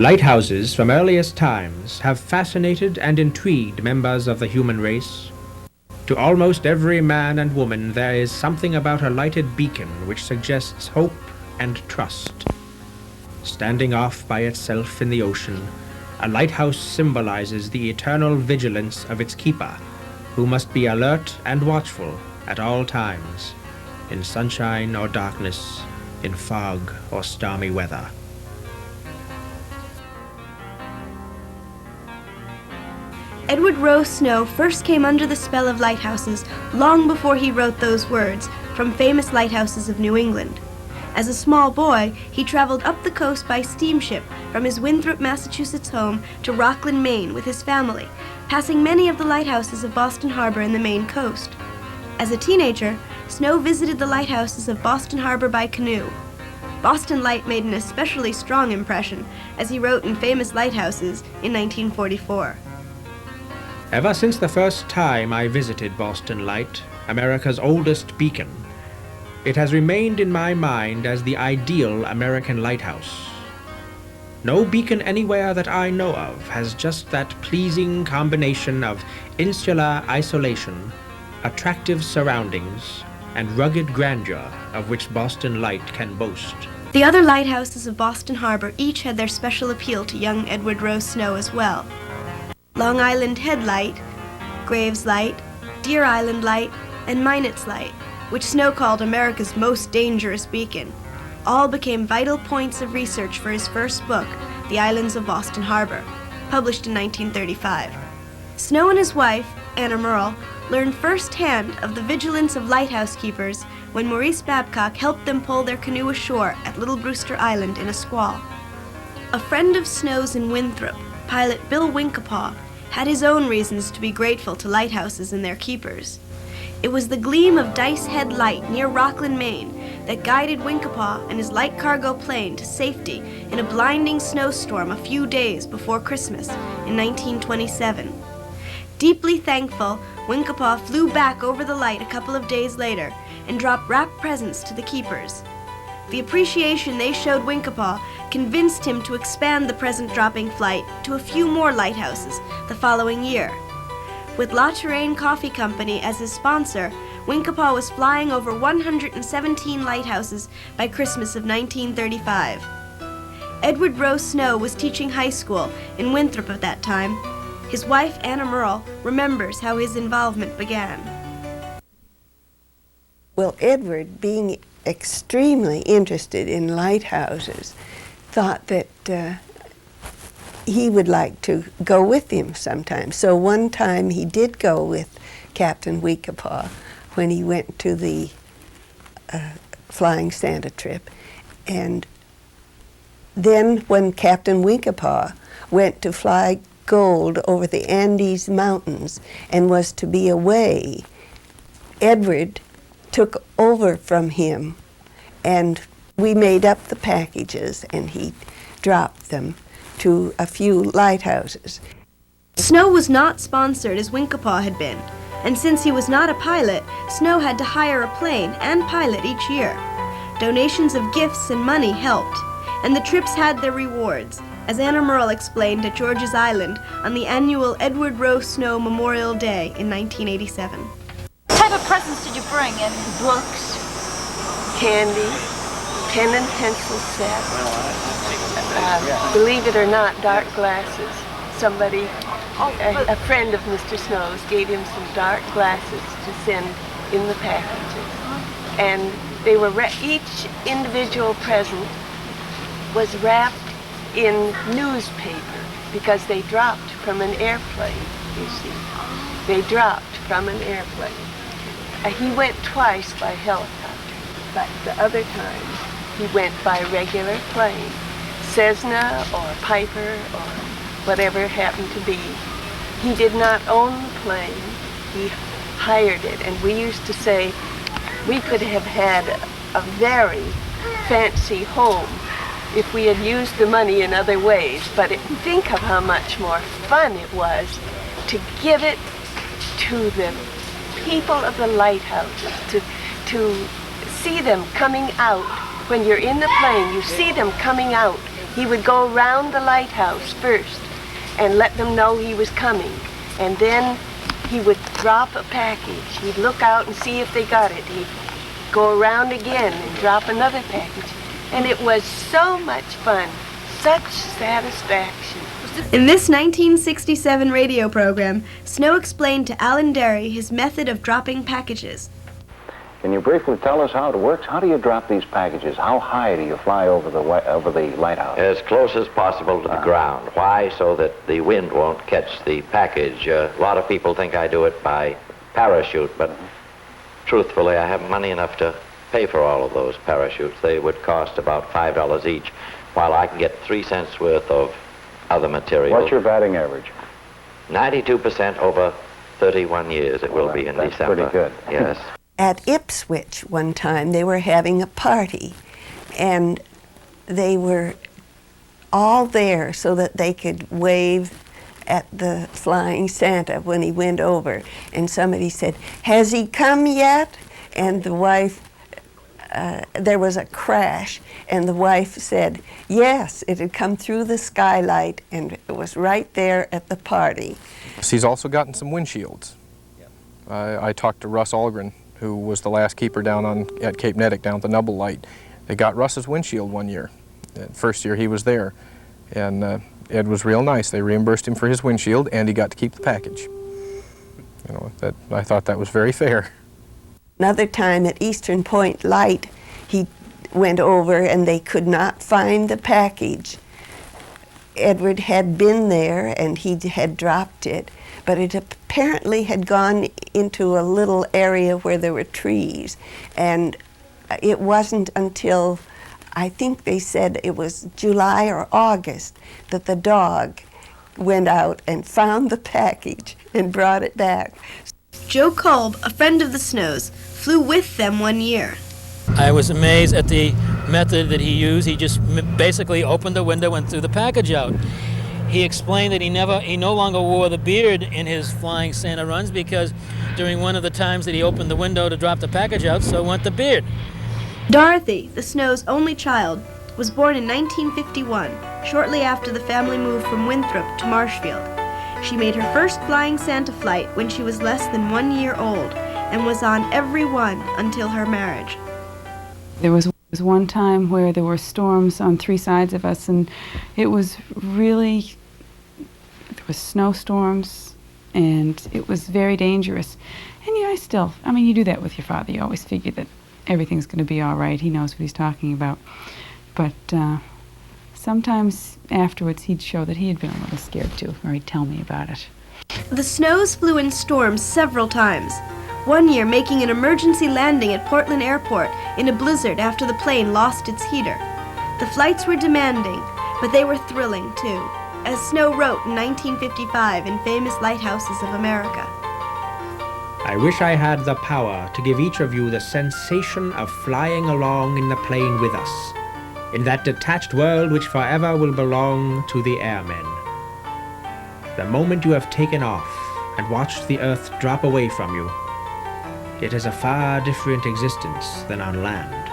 Lighthouses from earliest times have fascinated and intrigued members of the human race. To almost every man and woman there is something about a lighted beacon which suggests hope and trust. Standing off by itself in the ocean, a lighthouse symbolizes the eternal vigilance of its keeper, who must be alert and watchful at all times, in sunshine or darkness, in fog or stormy weather. Edward Rowe Snow first came under the spell of lighthouses long before he wrote those words from famous lighthouses of New England. As a small boy, he traveled up the coast by steamship from his Winthrop, Massachusetts home to Rockland, Maine with his family, passing many of the lighthouses of Boston Harbor and the Maine coast. As a teenager, Snow visited the lighthouses of Boston Harbor by canoe. Boston Light made an especially strong impression, as he wrote in Famous Lighthouses in 1944. Ever since the first time I visited Boston Light, America's oldest beacon, it has remained in my mind as the ideal American lighthouse. No beacon anywhere that I know of has just that pleasing combination of insular isolation, attractive surroundings, and rugged grandeur of which Boston Light can boast. The other lighthouses of Boston Harbor each had their special appeal to young Edward Rowe Snow as well. Long Island Head Light, Graves Light, Deer Island Light, and Minot's Light, which Snow called America's most dangerous beacon, all became vital points of research for his first book, The Islands of Boston Harbor, published in 1935. Snow and his wife, Anna Merle, learned firsthand of the vigilance of lighthouse keepers when Maurice Babcock helped them pull their canoe ashore at Little Brewster Island in a squall. A friend of Snow's in Winthrop, pilot Bill Winkapaw, had his own reasons to be grateful to lighthouses and their keepers. It was the gleam of Dice Head Light near Rockland, Maine, that guided Winkapaw and his light cargo plane to safety in a blinding snowstorm a few days before Christmas in 1927. Deeply thankful, Winkapaw flew back over the light a couple of days later and dropped wrapped presents to the keepers. The appreciation they showed Winkapaw convinced him to expand the present-dropping flight to a few more lighthouses the following year. With La Touraine Coffee Company as his sponsor, Winkapaw was flying over 117 lighthouses by Christmas of 1935. Edward Rowe Snow was teaching high school in Winthrop at that time. His wife, Anna Merle, remembers how his involvement began. Well, Edward, being extremely interested in lighthouses, thought that he would like to go with him sometime. So one time he did go with Captain Winkapaw when he went to the Flying Santa trip. And then when Captain Winkapaw went to fly gold over the Andes Mountains and was to be away, Edward took over from him, and we made up the packages and he dropped them to a few lighthouses. Snow was not sponsored as Winkapaw had been, and since he was not a pilot, Snow had to hire a plane and pilot each year. Donations of gifts and money helped, and the trips had their rewards, as Anna Merle explained at George's Island on the annual Edward Rowe Snow Memorial Day in 1987. What type of presents did you bring in? Books, candy, pen and pencil set. Believe it or not, dark glasses. Somebody, a friend of Mr. Snow's, gave him some dark glasses to send in the packages. And they were each individual present was wrapped in newspaper because they dropped from an airplane, you see. They dropped from an airplane. He went twice by helicopter, but the other time he went by regular plane, Cessna or Piper or whatever it happened to be. He did not own the plane, he hired it, and we used to say we could have had a very fancy home if we had used the money in other ways, but think of how much more fun it was to give it to the people of the lighthouses, to see them coming out. When you're in the plane, you see them coming out He would go around the lighthouse first and let them know he was coming. And then he would drop a package. He'd look out and see if they got it. He'd go around again and drop another package. And it was so much fun, such satisfaction. In this 1967 radio program, Snow explained to Alan Derry his method of dropping packages. Can you briefly tell us how it works? How do you drop these packages? How high do you fly over the lighthouse? As close as possible to the ground. Why? So that the wind won't catch the package. A lot of people think I do it by parachute, but truthfully, I haven't money enough to pay for all of those parachutes. They would cost about $5 each, while I can get 3 cents worth of other material. What's your batting average? 92% over 31 years it will be in December. That's pretty good. Yes. At Ipswich one time, they were having a party, and they were all there so that they could wave at the flying Santa when he went over. And somebody said, "Has he come yet?" And the wife, there was a crash, and the wife said, yes, it had come through the skylight, and it was right there at the party. He's also gotten some windshields. I talked to Russ Algren, who was the last keeper down at Cape Nettic, down at the Nubble Light. They got Russ's windshield one year. The first year he was there. And it was real nice. They reimbursed him for his windshield, and he got to keep the package. You know, I thought that was very fair. Another time at Eastern Point Light, he went over and they could not find the package. Edward had been there and he had dropped it, but it apparently had gone into a little area where there were trees. And it wasn't until, I think they said it was July or August, that the dog went out and found the package and brought it back. Joe Kolb, a friend of the Snows, flew with them one year. I was amazed at the method that he used. He just basically opened the window and threw the package out. He explained that he no longer wore the beard in his flying Santa runs because during one of the times that he opened the window to drop the package out, so went the beard. Dorothy, the Snows' only child, was born in 1951, shortly after the family moved from Winthrop to Marshfield. She made her first flying Santa flight when she was less than 1 year old and was on every one until her marriage. There was one time where there were storms on 3 sides of us, and it was really, there was snowstorms, and it was very dangerous. And you do that with your father. You always figure that everything's going to be all right. He knows what he's talking about. But sometimes afterwards he'd show that he had been a little scared too, or he'd tell me about it. The Snows flew in storms several times. One year making an emergency landing at Portland Airport in a blizzard after the plane lost its heater. The flights were demanding, but they were thrilling too, as Snow wrote in 1955 in famous Lighthouses of America. I wish I had the power to give each of you the sensation of flying along in the plane with us, in that detached world which forever will belong to the airmen. The moment you have taken off and watched the earth drop away from you, it is a far different existence than on land.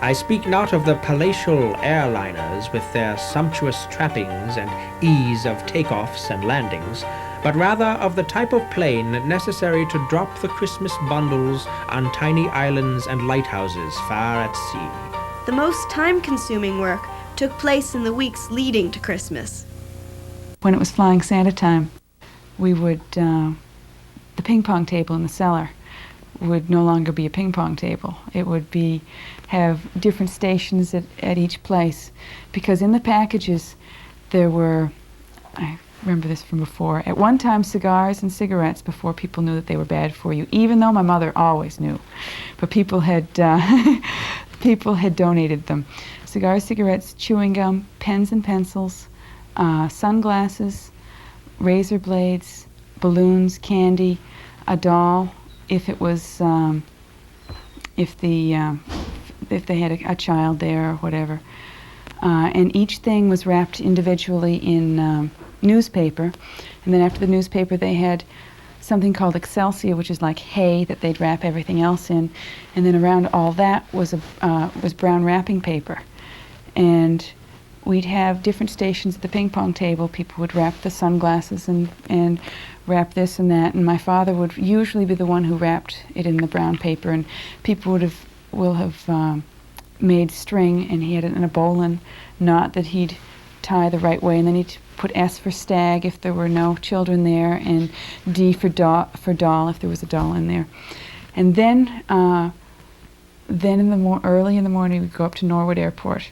I speak not of the palatial airliners with their sumptuous trappings and ease of takeoffs and landings, but rather of the type of plane necessary to drop the Christmas bundles on tiny islands and lighthouses far at sea. The most time-consuming work took place in the weeks leading to Christmas. When it was flying Santa time, we would, the ping pong table in the cellar would no longer be a ping pong table. It would have different stations at each place, because in the packages there were, I remember this from before, at one time cigars and cigarettes before people knew that they were bad for you, even though my mother always knew. But people had people had donated them. Cigars, cigarettes, chewing gum, pens and pencils, sunglasses, razor blades, balloons, candy, a doll, if it was if they had a child there or whatever. And each thing was wrapped individually in newspaper. And then after the newspaper they had something called Excelsior, which is like hay that they'd wrap everything else in. And then around all that was brown wrapping paper. And we'd have different stations at the ping pong table. People would wrap the sunglasses and wrap this and that, and my father would usually be the one who wrapped it in the brown paper, and people will have made string, and he had it in a bowline knot that he'd tie the right way, and then he'd put S for stag if there were no children there, and D for doll if there was a doll in there. And then early in the morning we'd go up to Norwood Airport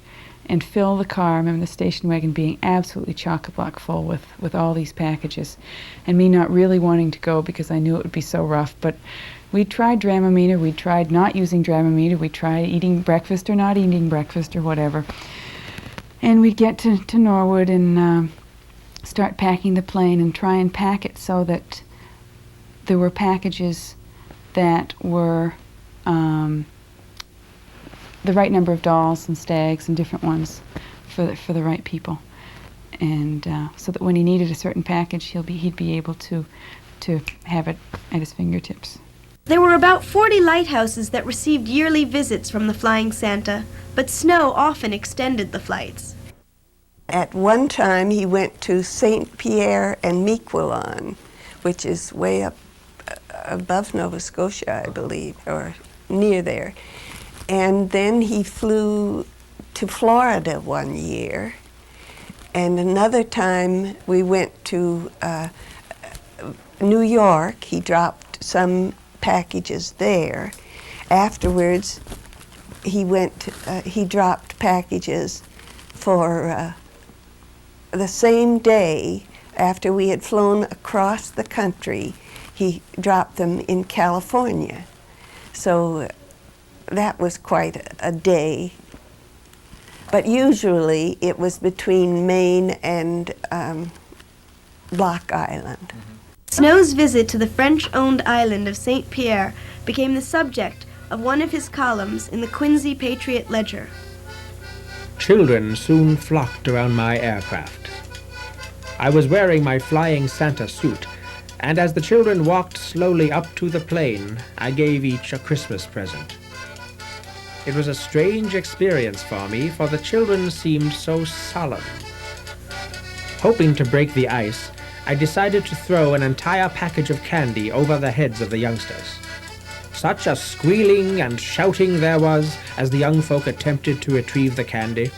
and fill the car. I remember the station wagon being absolutely chock-a-block full with all these packages, and me not really wanting to go because I knew it would be so rough. But we tried Dramamine, we tried not using Dramamine, we tried eating breakfast or not eating breakfast or whatever. And we'd get to Norwood and start packing the plane and try and pack it so that there were packages that were the right number of dolls and stags and different ones for the right people, and so that when he needed a certain package, he'd be able to have it at his fingertips. There were about 40 lighthouses that received yearly visits from the Flying Santa, but snow often extended the flights. At one time, he went to St. Pierre and Miquelon, which is way up above Nova Scotia, I believe, or near there. And then he flew to Florida one year, and another time we went to New York. He dropped some packages there. Afterwards, he dropped packages for the same day after we had flown across the country. He dropped them in California. So that was quite a day. But usually it was between Maine and Block Island. Snow's visit to the French-owned island of St. Pierre became the subject of one of his columns in the Quincy Patriot Ledger. Children soon flocked around my aircraft. I was wearing my Flying Santa suit, and as the children walked slowly up to the plane, I gave each a Christmas present. It was a strange experience for me, for the children seemed so solemn. Hoping to break the ice, I decided to throw an entire package of candy over the heads of the youngsters. Such a squealing and shouting there was as the young folk attempted to retrieve the candy.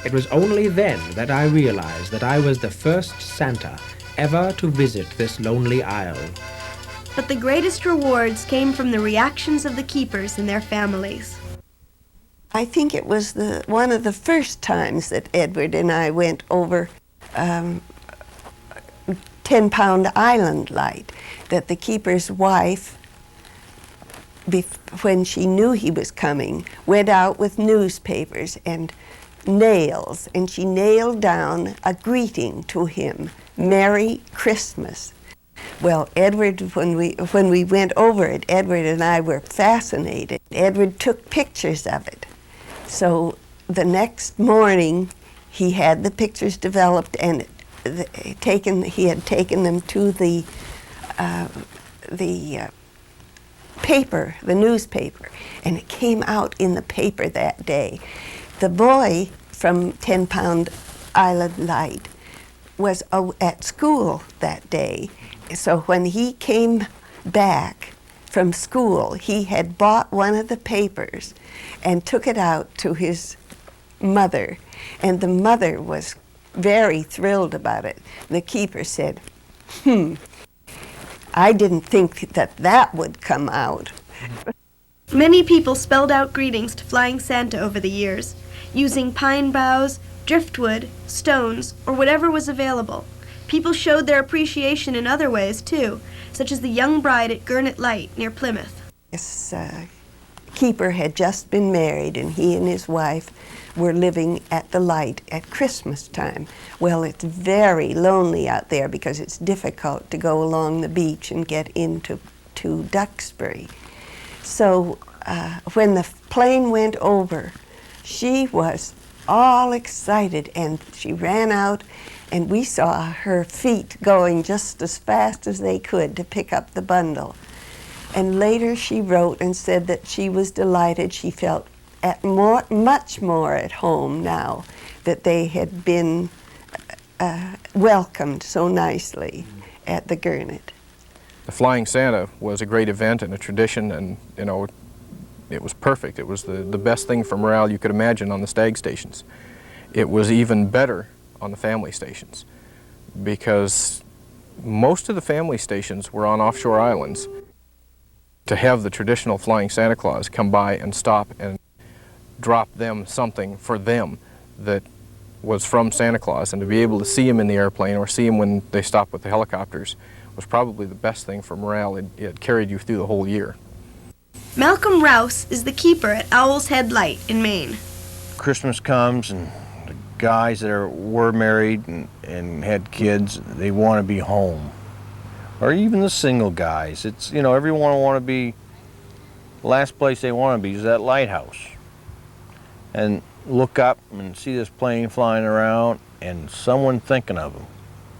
It was only then that I realized that I was the first Santa ever to visit this lonely isle. But the greatest rewards came from the reactions of the keepers and their families. I think it was one of the first times that Edward and I went over 10-pound island light, that the keeper's wife, when she knew he was coming, went out with newspapers and nails, and she nailed down a greeting to him, "Merry Christmas." Well, Edward, when we went over it, Edward and I were fascinated. Edward took pictures of it. So the next morning, he had the pictures developed and he had taken them to the paper, the newspaper, and it came out in the paper that day. The boy from 10-Pound Island Light was at school that day. So when he came back from school, he had bought one of the papers and took it out to his mother. And the mother was very thrilled about it. The keeper said, I didn't think that would come out. Many people spelled out greetings to Flying Santa over the years, using pine boughs, driftwood, stones, or whatever was available. People showed their appreciation in other ways, too, such as the young bride at Gurnet Light near Plymouth. This keeper had just been married, and he and his wife were living at the Light at Christmas time. Well, it's very lonely out there because it's difficult to go along the beach and get into Duxbury. So when the plane went over, she was all excited, and she ran out, and we saw her feet going just as fast as they could to pick up the bundle. And later she wrote and said that she was delighted. She felt much more at home now that they had been welcomed so nicely at the Gurnet. The Flying Santa was a great event and a tradition, and you know, it was perfect. It was the best thing for morale you could imagine on the stag stations. It was even better on the family stations because most of the family stations were on offshore islands. To have the traditional Flying Santa Claus come by and stop and drop them something for them that was from Santa Claus, and to be able to see him in the airplane or see him when they stopped with the helicopters was probably the best thing for morale. It carried you through the whole year. Malcolm Rouse is the keeper at Owl's Head Light in Maine. Christmas comes and the guys that were married and had kids, they want to be home. Or even the single guys. It's, you know, everyone want to be, the last place they want to be is that lighthouse. And look up and see this plane flying around and someone thinking of them,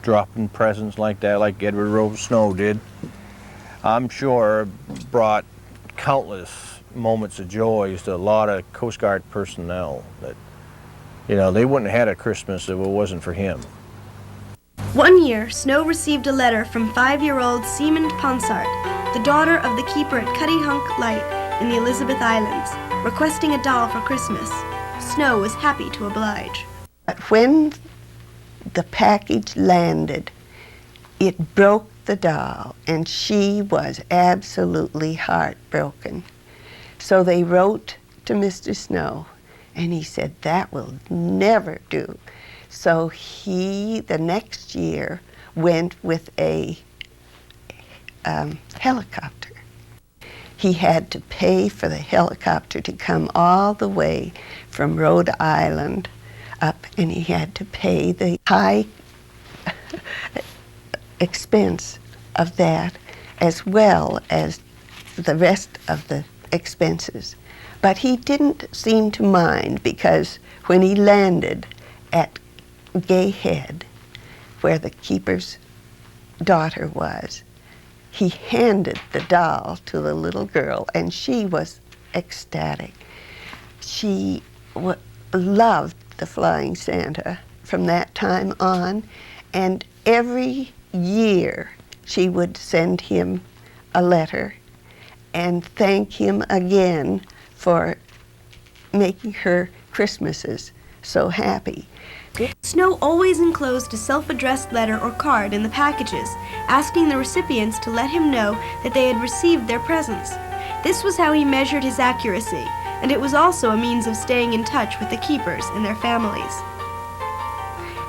dropping presents like that, like Edward Rose Snow did. I'm sure brought countless moments of joy to a lot of Coast Guard personnel that, you know, they wouldn't have had a Christmas if it wasn't for him. One year, Snow received a letter from 5-year-old Seamond Ponsard, the daughter of the keeper at Cuttyhunk Light in the Elizabeth Islands, requesting a doll for Christmas. Snow was happy to oblige. But when the package landed, it broke the doll, and she was absolutely heartbroken. So they wrote to Mr. Snow, and he said, that will never do. So he, the next year, went with a helicopter. He had to pay for the helicopter to come all the way from Rhode Island up, and he had to pay the high expense of that as well as the rest of the expenses. But he didn't seem to mind, because when he landed at Gay Head, where the keeper's daughter was, he handed the doll to the little girl, and she was ecstatic. She loved the Flying Santa from that time on, and every year she would send him a letter and thank him again for making her Christmases so happy. Snow always enclosed a self-addressed letter or card in the packages, asking the recipients to let him know that they had received their presents. This was how he measured his accuracy, and it was also a means of staying in touch with the keepers and their families.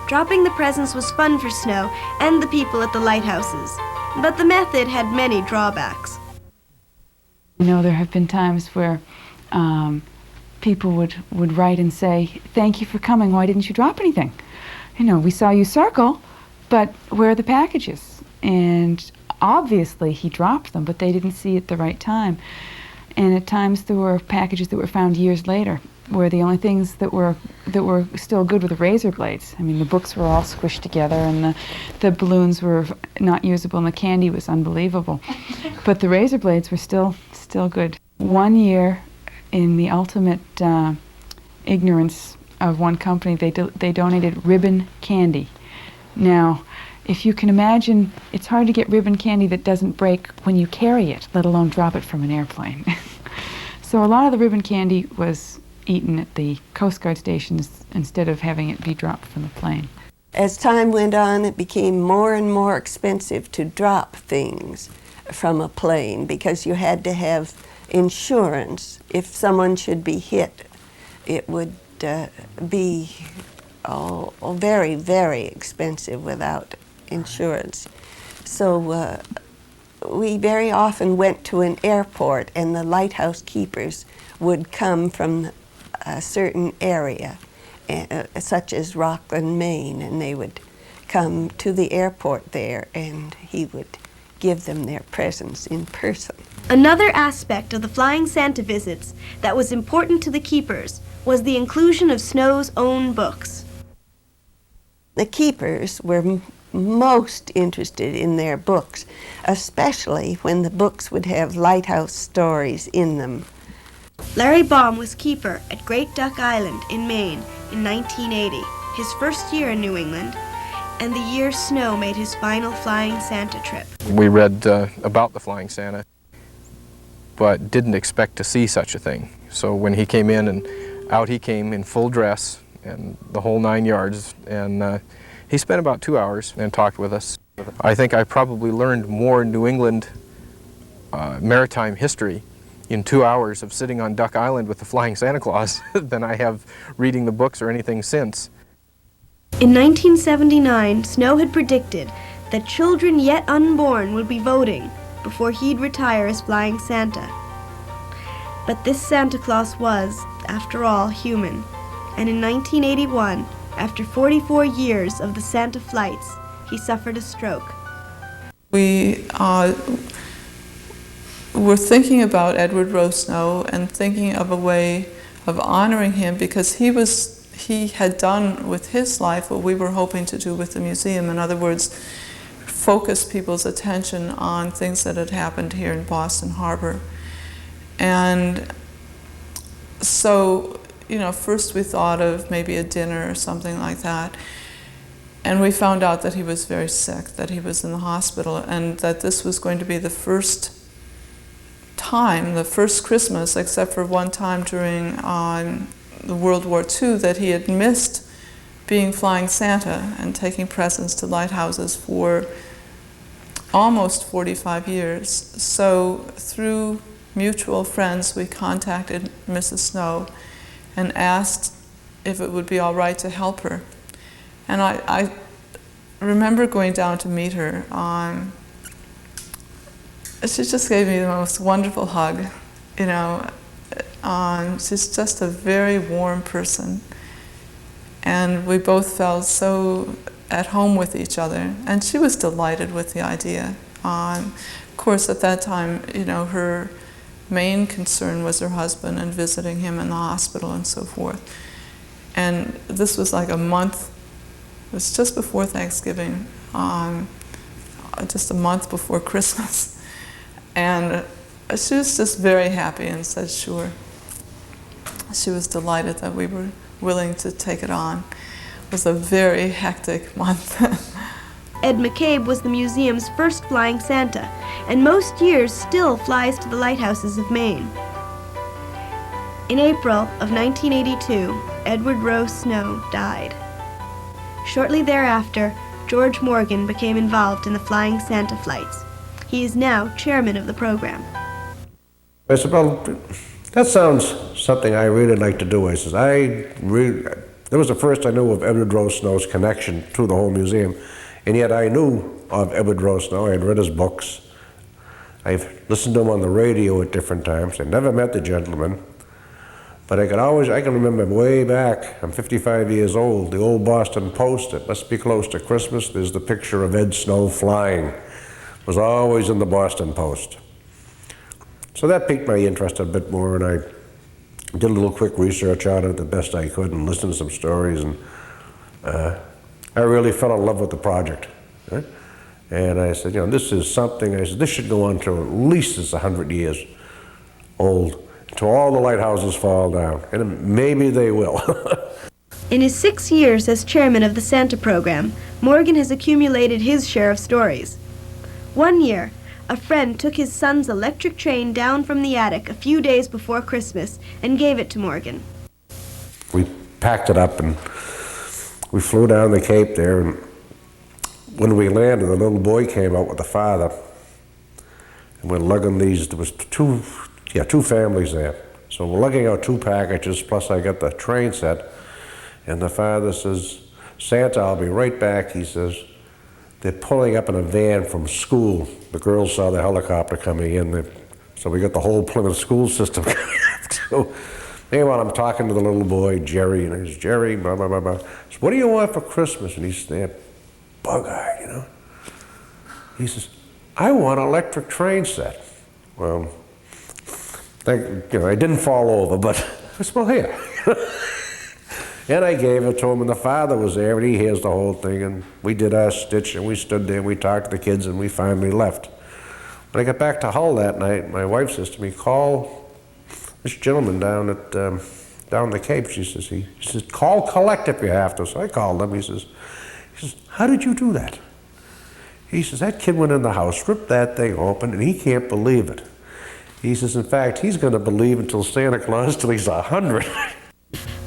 Dropping the presents was fun for Snow and the people at the lighthouses, but the method had many drawbacks. You know, there have been times where people would write and say, thank you for coming, why didn't you drop anything? You know, we saw you circle, but where are the packages? And obviously he dropped them, but they didn't see it at the right time. And at times there were packages that were found years later, where the only things that were still good were the razor blades. I mean, the books were all squished together, and the balloons were not usable, and the candy was unbelievable. But the razor blades were still good. One year, in the ultimate ignorance of one company, they donated ribbon candy. Now, if you can imagine, it's hard to get ribbon candy that doesn't break when you carry it, let alone drop it from an airplane. So a lot of the ribbon candy was eaten at the Coast Guard stations instead of having it be dropped from the plane. As time went on, it became more and more expensive to drop things from a plane, because you had to have insurance. If someone should be hit, it would be very, very expensive without insurance. So we very often went to an airport, and the lighthouse keepers would come from a certain area, such as Rockland, Maine, and they would come to the airport there, and he would give them their presents in person. Another aspect of the Flying Santa visits that was important to the keepers was the inclusion of Snow's own books. The keepers were most interested in their books, especially when the books would have lighthouse stories in them. Larry Baum was keeper at Great Duck Island in Maine in 1980, his first year in New England, and the year Snow made his final Flying Santa trip. We read about the Flying Santa, but didn't expect to see such a thing. So when he came in, and out he came in full dress and the whole 9 yards, and he spent about 2 hours and talked with us. I think I probably learned more New England maritime history in 2 hours of sitting on Duck Island with the Flying Santa Claus than I have reading the books or anything since. In 1979, Snow had predicted that children yet unborn would be voting before he'd retire as Flying Santa. But this Santa Claus was, after all, human, and in 1981, after 44 years of the Santa flights, he suffered a stroke. We were thinking about Edward Rowe Snow and thinking of a way of honoring him, because he had done with his life what we were hoping to do with the museum. In other words, focus people's attention on things that had happened here in Boston Harbor. And so, you know, first we thought of maybe a dinner or something like that. And we found out that he was very sick, that he was in the hospital, and that this was going to be the first time, the first Christmas, except for one time during the World War II, that he had missed being Flying Santa and taking presents to Lighthouses for almost 45 years. So through mutual friends, we contacted Mrs. Snow and asked if it would be all right to help her. And I remember going down to meet her. She just gave me the most wonderful hug, you know. She's just a very warm person. And we both felt so at home with each other. And she was delighted with the idea. Of course, at that time, you know, her main concern was her husband and visiting him in the hospital and so forth. And this was like a month, it was just before Thanksgiving, just a month before Christmas. And she was just very happy and said sure. She was delighted that we were willing to take it on. It was a very hectic month. Ed McCabe was the museum's first Flying Santa, and most years still flies to the lighthouses of Maine. In April of 1982, Edward Rowe Snow died. Shortly thereafter, George Morgan became involved in the Flying Santa flights. He is now chairman of the program. I said, well, that sounds something I really like to do. I said, that was the first I knew of Edward Rowe Snow's connection to the whole museum. And yet I knew of Edward Rowe Snow. I had read his books. I've listened to him on the radio at different times. I never met the gentleman. But I can remember way back, I'm 55 years old, the old Boston Post, it must be close to Christmas, there's the picture of Ed Snow flying. It was always in the Boston Post. So that piqued my interest a bit more, and I did a little quick research on it the best I could and listened to some stories, and I really fell in love with the project. Right? And I said, you know, this is something, I said, this should go on till at least it's 100 years old, till all the lighthouses fall down, and maybe they will. In his 6 years as chairman of the Santa program, Morgan has accumulated his share of stories. One year, a friend took his son's electric train down from the attic a few days before Christmas and gave it to Morgan. We packed it up and we flew down the Cape there, and when we landed, the little boy came out with the father, and we're lugging these, there was two families there. So we're lugging out 2 packages, plus I got the train set, and the father says, Santa, I'll be right back. He says, they're pulling up in a van from school. The girls saw the helicopter coming in, so we got the whole Plymouth school system coming up. So meanwhile, I'm talking to the little boy, Jerry, and he's, Jerry, blah, blah, blah, blah. So what do you want for Christmas? And he's there, bug-eyed, you know. He says, I want an electric train set. Well, I didn't fall over, but I said, well, here. And I gave it to him, and the father was there, and he hears the whole thing, and we did our stitch, and we stood there, and we talked to the kids, and we finally left. When I got back to Hull that night, my wife says to me, call this gentleman down at down the Cape, he says, call collect if you have to. So I called him. He says, how did you do that? He says, that kid went in the house, ripped that thing open, and he can't believe it. He says, in fact, he's going to believe until Santa Claus till he's 100.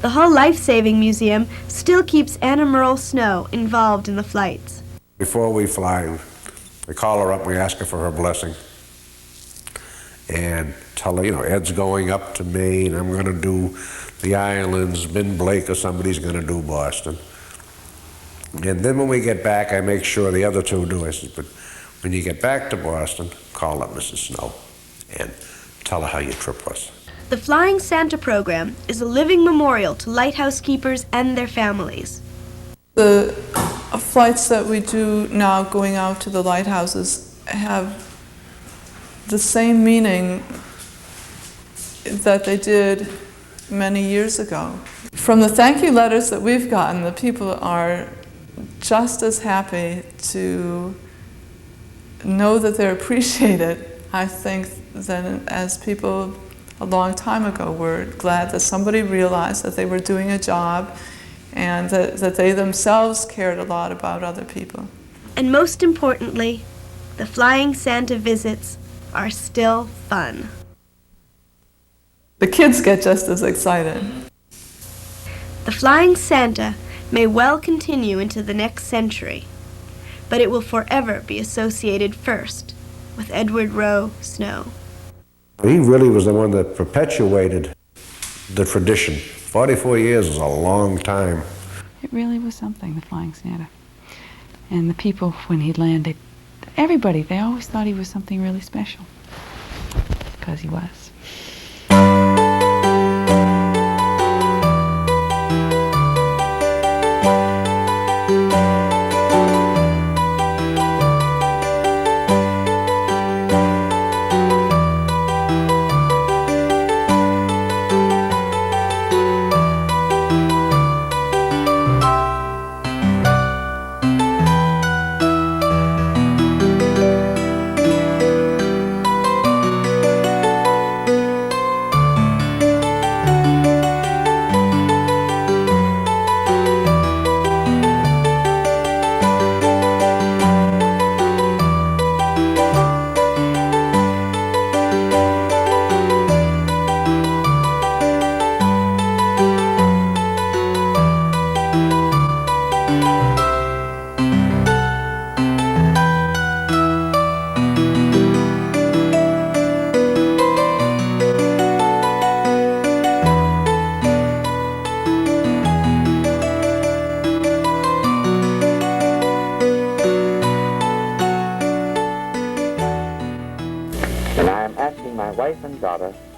The Hull Life Saving Museum still keeps Anna Merle Snow involved in the flights. Before we fly, we call her up, we ask her for her blessing. And tell her, you know, Ed's going up to Maine, I'm going to do the islands, Ben Blake or somebody's going to do Boston. And then when we get back, I make sure the other two do. I said, but when you get back to Boston, call up Mrs. Snow and tell her how your trip was. The Flying Santa program is a living memorial to lighthouse keepers and their families. The flights that we do now going out to the lighthouses have the same meaning that they did many years ago. From the thank you letters that we've gotten, the people are just as happy to know that they're appreciated, I think, than as people a long time ago were glad that somebody realized that they were doing a job and that they themselves cared a lot about other people. And most importantly, the Flying Santa visits are still fun. The kids get just as excited. The Flying Santa may well continue into the next century, but it will forever be associated first with Edward Rowe Snow. He really was the one that perpetuated the tradition. 44 years is a long time. It really was something, the Flying Santa. And the people, when he landed, everybody, they always thought he was something really special, because he was.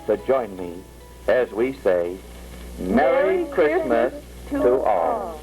To join me as we say, Merry Christmas to all.